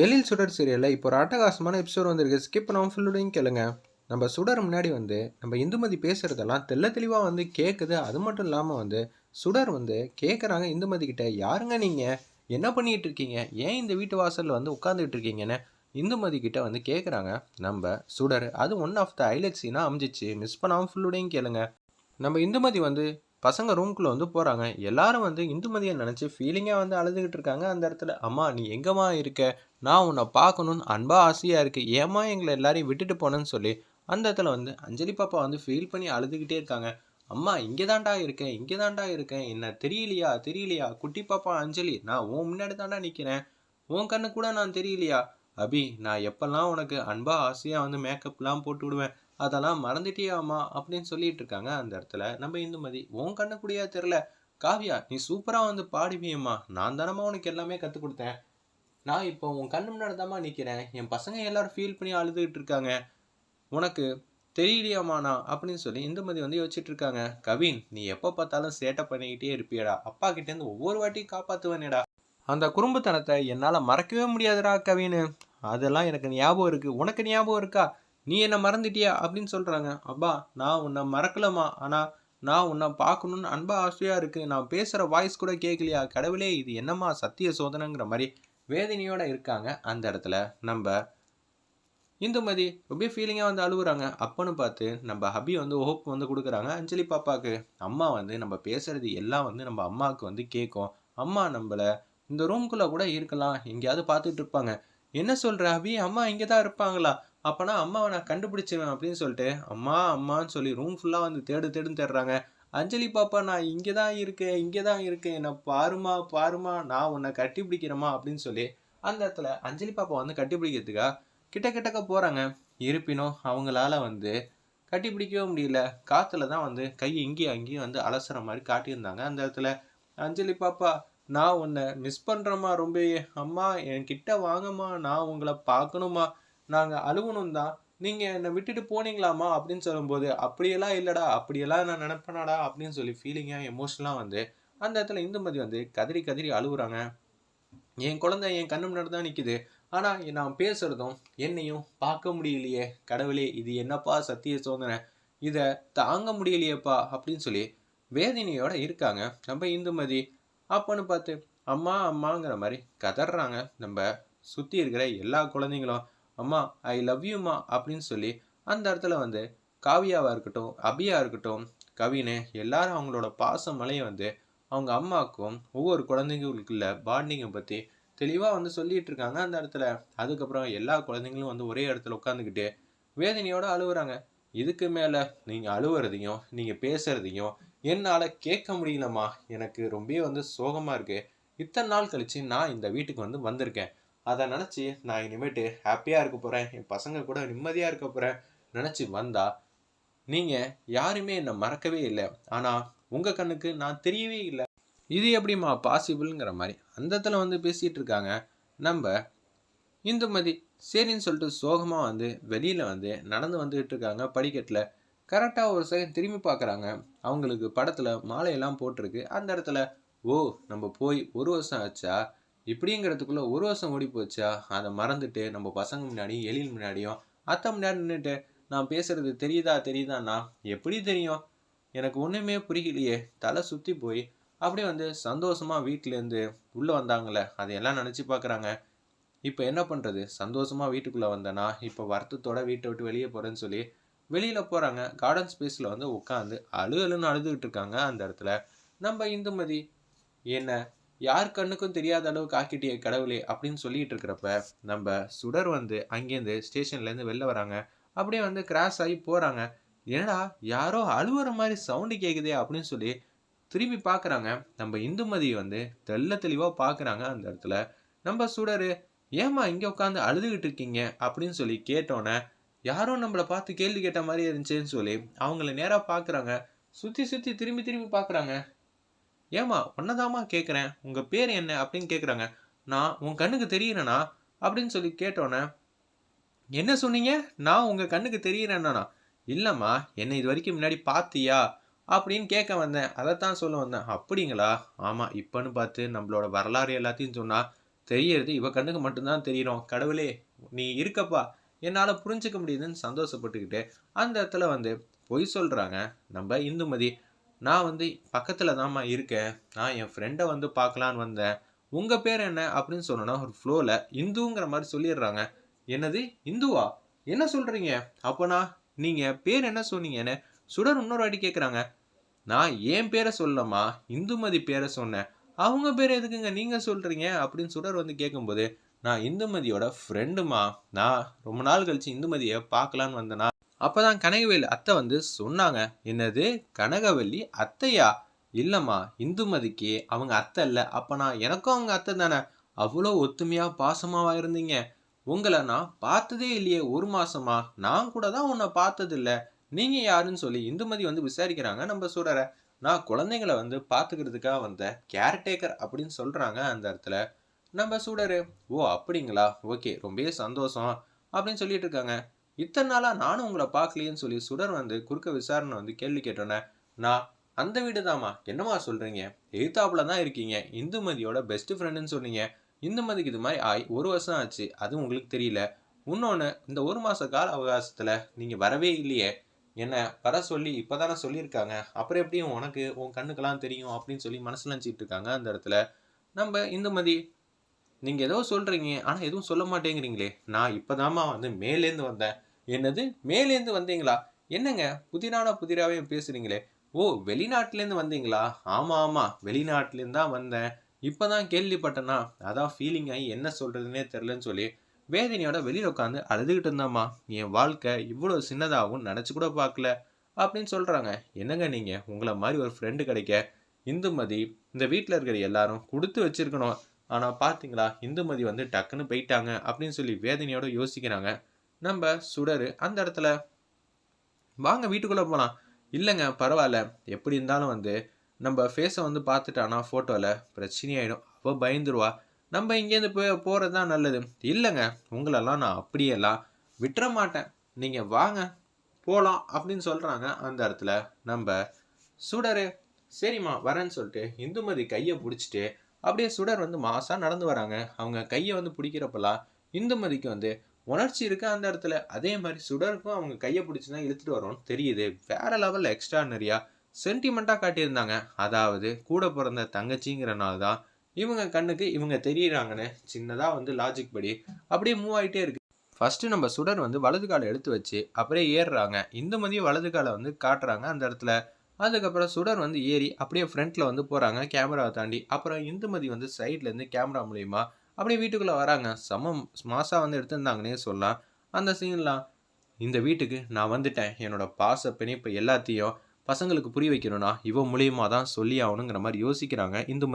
எழில் சுடர் சீரியலில் இப்போ ஒரு அட்டகாசமான எபிசோட் வந்திருக்கு. ஸ்கிப் பண்ணாமல் ஃபுல்லுடையும் கேளுங்க. நம்ம சுடர் முன்னாடி நம்ம இந்துமதி பேசுகிறதெல்லாம் தெள்ள தெளிவாக கேட்குது. அது மட்டும் இல்லாமல் சுடர் கேட்குறாங்க இந்துமதி கிட்ட, யாருங்க நீங்கள், என்ன பண்ணிகிட்டு இருக்கீங்க, ஏன் இந்த வீட்டு வாசலில் உட்காந்துக்கிட்டு இருக்கீங்கன்னு இந்துமதி கிட்ட கேட்குறாங்க நம்ம சுடர். அது ஒன் ஆஃப் த ஹைலைட் சீனாக அமைஞ்சிச்சு. மிஸ் பண்ணாமல் ஃபுல்லுடையும் கேளுங்க. நம்ம இந்துமதி பசங்க ரூம்குள்ளே போகிறாங்க. எல்லாரும் இந்துமதியை நினச்சி ஃபீலிங்காக அழுதுகிட்டு இருக்காங்க. அந்த இடத்துல, அம்மா நீ எங்கம்மா இருக்க, நான் உன்னை பார்க்கணுன்னு அன்பா ஆசையாக இருக்குது, ஏம்மா எங்களை எல்லாரையும் விட்டுட்டு போனேன்னு சொல்லி அந்த இடத்துல அஞ்சலி பாப்பா ஃபீல் பண்ணி அழுதுகிட்டே இருக்காங்க. அம்மா இங்கே தாண்டா இருக்கேன், இங்கே தாண்டா இருக்கேன், என்ன தெரியலையா தெரியலையா, குட்டி பாப்பா அஞ்சலி, நான் உன் முன்னாடி தாண்டா நிற்கிறேன், உன் கண்ணு கூட நான் தெரியலையா, அபி நான் எப்பெல்லாம் உனக்கு அன்பா ஆசையாக மேக்கப்லாம் போட்டு விடுவேன், அதெல்லாம் மறந்துட்டியாமா அப்படின்னு சொல்லிட்டு இருக்காங்க. அந்த இடத்துல நம்ம இந்துமதி, உன் கண்ணு கூடயா தெரில, காவியா நீ சூப்பராக பாடுவியம்மா, நான் தானம்மா உனக்கு எல்லாமே கற்றுக் கொடுத்தேன், நான் இப்போ உன் கண்ணு முன்னாடி தாம்மா நிற்கிறேன், என் பசங்க எல்லாரும் ஃபீல் பண்ணி அழுதுகிட்டு இருக்காங்க, உனக்கு தெரியலையாமாண்ணா அப்படின்னு சொல்லி இந்துமதி யோசிச்சுட்டு இருக்காங்க. கவின் நீ எப்போ பார்த்தாலும் சேட்டை பண்ணிக்கிட்டே இருப்பியடா, அப்பா கிட்டேருந்து ஒவ்வொரு வாட்டியும் காப்பாற்றுவேனேடா, அந்த குறும்புத்தனத்தை என்னால் மறக்கவே முடியாதுடா கவின்னு, அதெல்லாம் எனக்கு ஞாபகம் இருக்குது, உனக்கு ஞாபகம் இருக்கா, நீ என்ன மறந்துட்டியா அப்படின்னு சொல்கிறாங்க. அப்பா நான் உன்னை மறக்கலம்மா, ஆனால் நான் உன்னை பார்க்கணுன்னு அன்பா ஆசையாக இருக்குது, நான் பேசுகிற வாய்ஸ் கூட கேட்கலையா, கடவுளே இது என்னம்மா சத்திய சோதனைங்கிற மாதிரி வேதனையோடு இருக்காங்க. அந்த இடத்துல நம்ம இந்துமதி ரொம்ப ஃபீலிங்காக அழுகுறாங்க. அப்பன்னு பார்த்து நம்ம ஹபி ஹோப் கொடுக்குறாங்க அஞ்சலி பாப்பாவுக்கு. அம்மா நம்ம பேசுகிறது எல்லாம் நம்ம அம்மாவுக்கு கேட்கும், அம்மா நம்மளை இந்த ரூம்குள்ளே கூட இருக்கலாம், எங்கேயாவது பார்த்துட்டு இருப்பாங்க, என்ன சொல்கிற ஹபி, அம்மா இங்கே தான் இருப்பாங்களா, அப்போனா அம்மாவை நான் கண்டுபிடிச்சிருவேன் அப்படின்னு சொல்லிட்டு அம்மா அம்மான்னு சொல்லி ரூம் ஃபுல்லாக தேடுன்னு தேடுறாங்க. அஞ்சலி பாப்பா நான் இங்கே தான் இருக்கேன், இங்கே தான் இருக்கேன், என்னை பாருமா பாருமா, நான் உன்னை கட்டி பிடிக்கிறேம்மா அப்படின்னு சொல்லி அந்த இடத்துல அஞ்சலி பாப்பா கட்டி பிடிக்கிறதுக்கா கிட்ட கிட்டக்க போகிறாங்க. இருப்பினும் அவங்களால கட்டி பிடிக்கவே முடியல. காற்றுல தான் கை இங்கேயும் அங்கேயும் அலசுற மாதிரி காட்டியிருந்தாங்க. அந்த இடத்துல அஞ்சலி பாப்பா நான் உன்னை மிஸ் பண்ணுறேம்மா ரொம்ப, அம்மா என்கிட்ட வாங்கம்மா, நான் உங்களை பார்க்கணுமா, நாங்கள் அழுகணும் தான், நீங்கள் என்னை விட்டுட்டு போனீங்களாம்மா அப்படின்னு சொல்லும்போது, அப்படியெல்லாம் இல்லைடா, அப்படியெல்லாம் நான் நினைப்பேனாடா அப்படின்னு சொல்லி ஃபீலிங்காக எமோஷனலாக அந்த இடத்துல இந்துமதி கதறி கதறி அழுகுறாங்க. என் குழந்தை என் கண்ணு முன்னாடி தான் நிற்குது, ஆனால் நான் பேசுகிறதும் என்னையும் பார்க்க முடியலையே, கடவுளே இது என்னப்பா சத்திய சோதனை, இதை தாங்க முடியலையேப்பா அப்படின்னு சொல்லி வேதனையோடு இருக்காங்க நம்ம இந்துமதி. அப்போன்னு பார்த்து அம்மா அம்மாங்கிற மாதிரி கதறாங்க நம்ம சுற்றி இருக்கிற எல்லா குழந்தைங்களும். அம்மா ஐ லவ் யூம்மா அப்படின்னு சொல்லி அந்த இடத்துல காவியாவாக இருக்கட்டும், அபியா இருக்கட்டும், கவினு எல்லாரும் அவங்களோட பாச மலையை அவங்க அம்மாவுக்கும் ஒவ்வொரு குழந்தைங்களுக்குள்ள பாண்டிங்கை பற்றி தெளிவாக சொல்லிட்டு இருக்காங்க அந்த இடத்துல. அதுக்கப்புறம் எல்லா குழந்தைங்களும் ஒரே இடத்துல உட்காந்துக்கிட்டு வேதனையோடு அழுகுறாங்க. இதுக்கு மேலே நீங்கள் அழுவுறதையும் நீங்கள் பேசுகிறதையும் என்னால் கேட்க முடியலம்மா, எனக்கு ரொம்ப சோகமாக இருக்குது, இத்தனை நாள் கழித்து நான் இந்த வீட்டுக்கு வந்திருக்கேன், அதை நினச்சி நான் இனிமேட்டு ஹாப்பியாக இருக்க போகிறேன், என் பசங்க கூட நிம்மதியாக இருக்க போகிறேன் நினச்சி வந்தா நீங்கள் யாருமே என்னை மறக்கவே இல்லை, ஆனால் உங்கள் கண்ணுக்கு நான் தெரியவே இல்லை, இது எப்படிம்மா பாசிபிள்ங்கிற மாதிரி அந்த இடத்துல பேசிகிட்டு இருக்காங்க நம்ம இந்துமதி. சரின்னு சொல்லிட்டு சோகமாக வெளியில் நடந்து வந்துகிட்டு இருக்காங்க படிக்கட்டில். கரெக்டாக ஒரு செகண்ட் திரும்பி பார்க்குறாங்க, அவங்களுக்கு படத்தில் மாலையெல்லாம் போட்டிருக்கு. அந்த இடத்துல ஓ நம்ம போய் ஒரு வருஷம் ஆச்சா, இப்படிங்கிறதுக்குள்ளே ஒரு வருஷம் ஓடி போச்சா, அதை மறந்துட்டு நம்ம பசங்க முன்னாடியும் எழில் முன்னாடியும் அத்தை முன்னாடி நின்றுட்டு நான் பேசுகிறது தெரியுதாண்ணா, எப்படி தெரியும், எனக்கு ஒன்றுமே புரியலையே, தலை சுற்றி போய் அப்படியே சந்தோஷமாக வீட்டிலேருந்து உள்ளே வந்தாங்களே அதையெல்லாம் நினச்சி பார்க்குறாங்க. இப்போ என்ன பண்ணுறது, சந்தோஷமாக வீட்டுக்குள்ளே வந்தேன்னா இப்போ வருத்தத்தோட வீட்டை விட்டு வெளியே போகிறேன்னு சொல்லி வெளியில் போகிறாங்க. கார்டன் ஸ்பேஸில் உட்காந்து அழுன்னு அழுதுகிட்டு இருக்காங்க. அந்த இடத்துல நம்ம இந்துமதி, என்ன யார் கண்ணுக்கும் தெரியாத அளவுக்கு ஆக்கிட்டிய கடவுளே அப்படின்னு சொல்லிட்டு இருக்கிறப்ப நம்ம சுடர் அங்கேருந்து ஸ்டேஷன்லேருந்து வெளில வராங்க. அப்படியே கிராஸ் ஆகி போகிறாங்க. என்னடா யாரோ அழுவுற மாதிரி சவுண்டு கேட்குதே அப்படின்னு சொல்லி திரும்பி பார்க்குறாங்க. நம்ம இந்துமதி தெள்ள தெளிவாக பார்க்குறாங்க. அந்த இடத்துல நம்ம சுடர், ஏம்மா இங்கே உட்காந்து அழுதுகிட்டு இருக்கீங்க அப்படின்னு சொல்லி கேட்டோன்னே, யாரும் நம்மளை பார்த்து கேள்வி கேட்ட மாதிரி இருந்துச்சுன்னு சொல்லி அவங்கள நேராக பார்க்குறாங்க. சுற்றி சுற்றி திரும்பி திரும்பி பார்க்குறாங்க. ஏம்மா ஒன்னதாம்மா கேட்குறேன், உங்கள் பேர் என்ன அப்படின்னு கேட்குறாங்க. நான் உன் கண்ணுக்கு தெரியுறேண்ணா அப்படின்னு சொல்லி கேட்டோன்னே, என்ன சொன்னீங்க, நான் உங்கள் கண்ணுக்கு தெரியுறேன்னா, இல்லைம்மா என்னை இது வரைக்கும் முன்னாடி பார்த்தியா அப்படின்னு கேட்க வந்தேன், அதைத்தான் சொல்ல வந்தேன். அப்படிங்களா, ஆமாம் இப்போன்னு பார்த்து நம்மளோட வரலாறு எல்லாத்தையும் சொன்னால் தெரியறது இவ கண்ணுக்கு மட்டும்தான் தெரியும். கடவுளே நீ இருக்கப்பா, என்னால புரிஞ்சுக்க முடியுதுன்னு சந்தோஷப்பட்டுக்கிட்டு அந்த இடத்துல வந்து பொய் சொல்றாங்க நம்ம இந்துமதி. நான் வந்து பக்கத்துல தாம்மா இருக்கேன். நான் என் ஃப்ரெண்ட வந்து பார்க்கலான்னு வந்தேன். உங்க பேர் என்ன அப்படின்னு சொன்னோன்னா ஒரு ஃப்ளோல இந்துங்கிற மாரி சொல்லிடுறாங்க. என்னது இந்துவா? என்ன சொல்றீங்க? அப்பனா நீங்க பேர் என்ன சொன்னீங்கன்னு சுடர் இன்னொரு வாட்டி கேட்குறாங்க. நான் என் பேரை சொல்லலம்மா, இந்துமதி பேரை சொன்னேன். அவங்க பேர் எதுக்குங்க நீங்க சொல்றீங்க? அப்படின்னு சுடர் வந்து கேட்கும்போது, நான் இந்துமதியோட ஃப்ரெண்டுமா. நான் ரொம்ப நாள் கழிச்சு இந்துமதிய பார்க்கலான்னு வந்தேனா, அப்பதான் கனகவேல் அத்தை வந்து சொன்னாங்க. என்னது கனகவல்லி அத்தையா? இல்லம்மா, இந்துமதிக்கு அவங்க அத்தை இல்ல. அப்பனா எனக்கும் அவங்க அத்தை தானே. அவ்வளோ ஒத்துமையா பாசமாவா இருந்தீங்க? உங்கள நான் பார்த்ததே இல்லையே 1 மாசமா. நான் கூட தான் உன்ன பார்த்ததில்ல. நீங்க யாருன்னு சொல்லி இந்துமதி வந்து விசாரிக்கிறாங்க நம்ம சுடர. நான் குழந்தைங்கள வந்து பார்த்துக்கிறதுக்காக வந்தேன். கேர்டேக்கர் அப்படின்னு சொல்றாங்க அந்த இடத்துல. நம்ம சுடரு, ஓ அப்படிங்களா? ஓகே ரொம்பவே சந்தோஷம் அப்படின்னு சொல்லிட்டு இருக்காங்க. இத்தனை நாளா நானும் உங்கள பார்க்கலையேன்னு சொல்லி சுடர் வந்து குறுக்க விசாரணை வந்து கேள்வி கேட்டோன்னே, நான் அந்த வீடு தாம்மா. என்னம்மா சொல்றீங்க? எய்த்தாப்புல தான் இருக்கீங்க. இந்துமதியோட பெஸ்ட் ஃப்ரெண்டுன்னு சொன்னீங்க. இந்துமதிக்கு இது மாதிரி ஆயி 1 வருஷம் ஆச்சு. அது உங்களுக்கு தெரியல. உன்னொன்னு இந்த 1 மாச கால அவகாசத்துல நீங்க வரவே இல்லையே. என்ன வர சொல்லி இப்பதானே சொல்லியிருக்காங்க. அப்புறம் எப்படி உனக்கு உன் கண்ணுக்கெல்லாம் தெரியும் அப்படின்னு சொல்லி மனசுல நினைச்சிட்டு இருக்காங்க அந்த இடத்துல. நம்ம இந்துமதி, நீங்க ஏதோ சொல்றீங்க. ஆனா எதுவும் சொல்ல மாட்டேங்கிறீங்களே. நான் இப்பதாம்மா வந்து மேலேருந்து வந்தேன். என்னது மேலேருந்து வந்தீங்களா? என்னங்க புதிரான புதிராவே பேசுறீங்களே. ஓ வெளிநாட்டுலேருந்து வந்தீங்களா? ஆமா ஆமா வெளிநாட்டுலேருந்து தான் வந்தேன். இப்பதான் கேள்விப்பட்டேனா, அதான் ஃபீலிங் ஆகி என்ன சொல்றதுன்னே தெரிலன்னு சொல்லி வேதனையோட வெளியில உட்காந்து அழுதுகிட்டு இருந்தாம்மா. என் வாழ்க்கை இவ்வளோ சின்னதாகும் நினச்சி கூட பார்க்கல அப்படின்னு சொல்றாங்க. என்னங்க நீங்க உங்களை மாதிரி ஒரு ஃப்ரெண்டு கிடைக்க இந்துமதி இந்த வீட்டில் இருக்கிற எல்லாரும் கொடுத்து வச்சிருக்கணும். ஆனா பாத்தீங்களா இந்துமதி வந்து டக்குன்னு போயிட்டாங்க அப்படின்னு சொல்லி வேதனையோட யோசிக்கிறாங்க. நம்ம சுடரு அந்த இடத்துல வாங்க வீட்டுக்குள்ள போலாம். இல்லைங்க பரவாயில்ல. எப்படி இருந்தாலும் வந்து நம்ம ஃபேஸை வந்து பார்த்துட்டானா ஃபோட்டோல பிரச்சனையாயிடும். அவ பயந்துருவா. நம்ம இங்கேருந்து போறது தான் நல்லது. இல்லைங்க உங்களெல்லாம் நான் அப்படியெல்லாம் விட்டுற மாட்டேன். நீங்க வாங்க போலாம் அப்படின்னு சொல்றாங்க அந்த இடத்துல நம்ம சுடரு. சரிம்மா வரேன்னு சொல்லிட்டு இந்துமதி கையை பிடிச்சிட்டு அப்படியே சுடர் வந்து மாசா நடந்து வராங்க. அவங்க கையை வந்து பிடிக்கிறப்பெல்லாம் இந்துமதிக்கு வந்து உணர்ச்சி இருக்கு அந்த இடத்துல. அதே மாதிரி சுடருக்கும் அவங்க கையை பிடிச்சி தான் இழுத்துட்டு வரோம்னு தெரியுது. வேற லெவல்ல எக்ஸ்ட்ரானரியா சென்டிமெண்டா காட்டியிருந்தாங்க. அதாவது கூட பிறந்த தங்கச்சிங்கிறனால தான் இவங்க கண்ணுக்கு இவங்க தெரியுறாங்கன்னு சின்னதா வந்து லாஜிக் படி அப்படியே மூவ் ஆகிட்டே இருக்கு. ஃபர்ஸ்ட் நம்ம சுடர் வந்து வலது காலை எடுத்து வச்சு அப்படியே ஏறுறாங்க. இந்துமதியும் வலது காலை வந்து காட்டுறாங்க அந்த இடத்துல. அதுக்கப்புறம் சுடர் வந்து ஏறி அப்படியே ஃப்ரண்ட்ல வந்து போறாங்க கேமராவை தாண்டி. அப்புறம் இந்துமதி வந்து சைட்ல இருந்து கேமரா மூலியமா அப்படியே வீட்டுக்குள்ள வராங்க. செம மாசா வந்து எடுத்திருந்தாங்கன்னே சொல்லலாம். அந்த சீன்லாம் இந்த வீட்டுக்கு நான் வந்துட்டேன். என்னோட பாச பிணைப்பு எல்லாத்தையும் பசங்களுக்கு புரிய வைக்கணும்னா இவ மூலியமா தான் சொல்லி ஆகணுங்கிற மாதிரி யோசிக்கிறாங்க இந்துமதி.